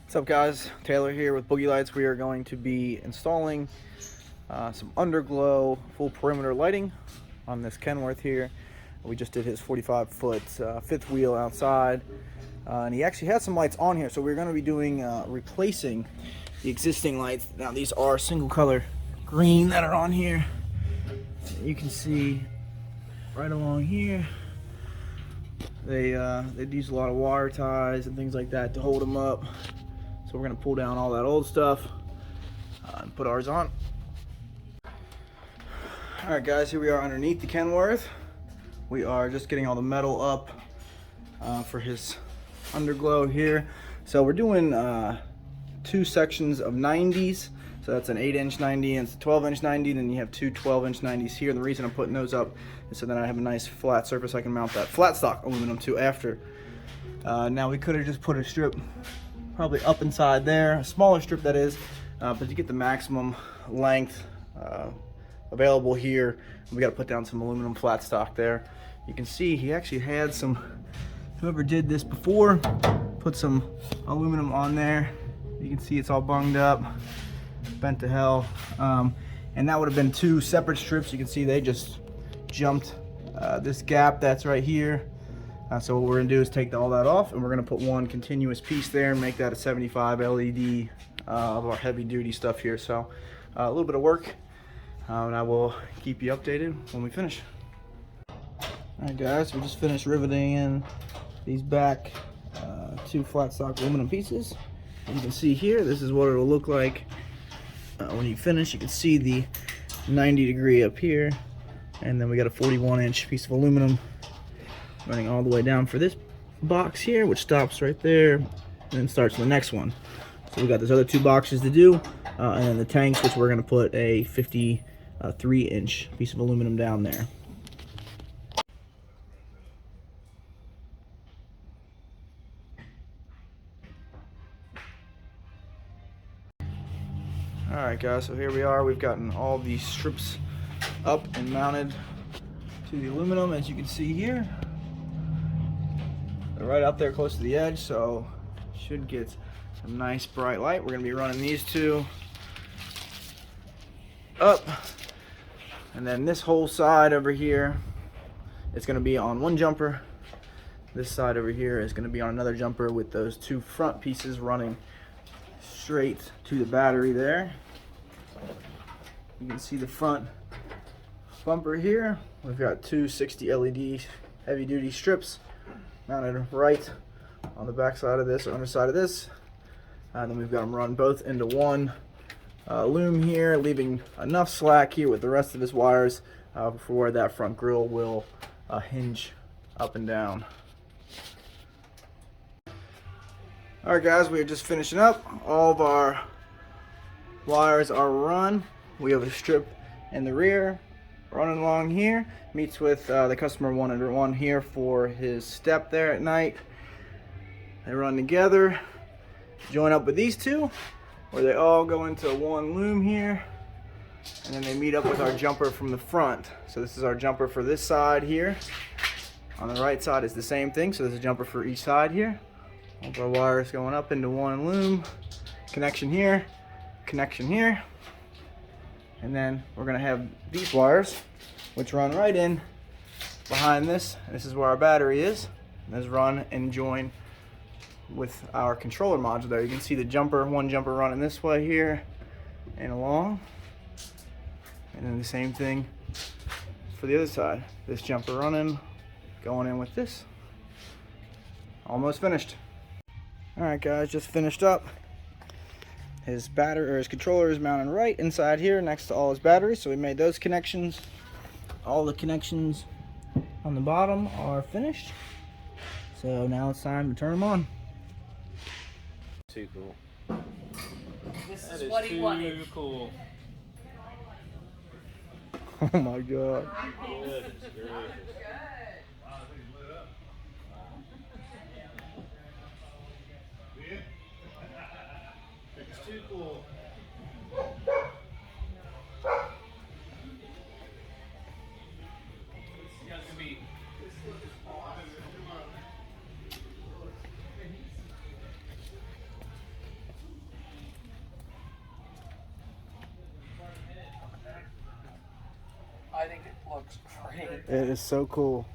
What's up, guys? Taylor here with BoogeyLights. We are going to be installing some Underglow full perimeter lighting on this Kenworth here. We just did his 45-foot fifth wheel outside, and he actually had some lights on here, so we're going to be doing replacing the existing lights. Now these are single color green that are on here. You can see right along here they use a lot of wire ties and things like that to hold them up. So we're going to pull down all that old stuff and put ours on. Alright guys, here we are underneath the Kenworth. We are just getting all the metal up for his Underglow here. So we're doing two sections of 90s. So that's an 8-inch 90 and it's a 12-inch 90. Then you have two 12-inch 90s here. And the reason I'm putting those up is so that I have a nice flat surface I can mount that flat stock aluminum to after. Now we could have just put a strip probably up inside there, a smaller strip that is, but to get the maximum length available here, we got to put down some aluminum flat stock there. You can see he actually had some, whoever did this before, put some aluminum on there. You can see it's all bunged up, bent to hell, and that would have been two separate strips. You can see they just jumped this gap that's right here. So what we're going to do is take all that off, and we're going to put one continuous piece there and make that a 75 LED of our heavy duty stuff here. So a little bit of work, and I will keep you updated when we finish. Alright guys, we just finished riveting in these back two flat stock aluminum pieces. You can see here, this is what it'll look like when you finish. You can see the 90-degree up here, and then we got a 41-inch piece of aluminum running all the way down for this box here, which stops right there and then starts the next one. So we got those other two boxes to do, and then the tanks, which we're going to put a 53-inch piece of aluminum down there. Alright guys, so here we are. We've gotten all these strips up and mounted to the aluminum, as you can see here. They're right out there close to the edge, so should get some nice bright light. We're going to be running these two up, and then this whole side over here is going to be on one jumper. This side over here is going to be on another jumper, with those two front pieces running straight to the battery there. You can see the front bumper here. We've got two 60 LED heavy duty strips mounted right on the back side of this, or underside of this, and then we've got them run both into one loom here, leaving enough slack here with the rest of his wires for where that front grille will hinge up and down. Alright guys, we are just finishing up. All of our wires are run. We have a strip in the rear running along here, meets with the customer wanted one here for his step there at night. They run together, join up with these two, where they all go into one loom here, and then they meet up with our jumper from the front. So this is our jumper for this side here. On the right side is the same thing, so there's a jumper for each side here. All of our wires going up into one loom, connection here, and then we're going to have these wires which run right in behind this. This is where our battery is. Let's run and join with our controller module there. You can see the jumper, one jumper running this way here and along, and then the same thing for the other side. This jumper running, going in with this. Almost finished. Alright guys, just finished up. His battery, or his controller, is mounted right inside here next to all his batteries. So we made those connections. All the connections on the bottom are finished. So now it's time to turn them on. Too cool. This is what he wanted. Too cool. Oh my god. Goodness gracious. It's too cool. It is so cool.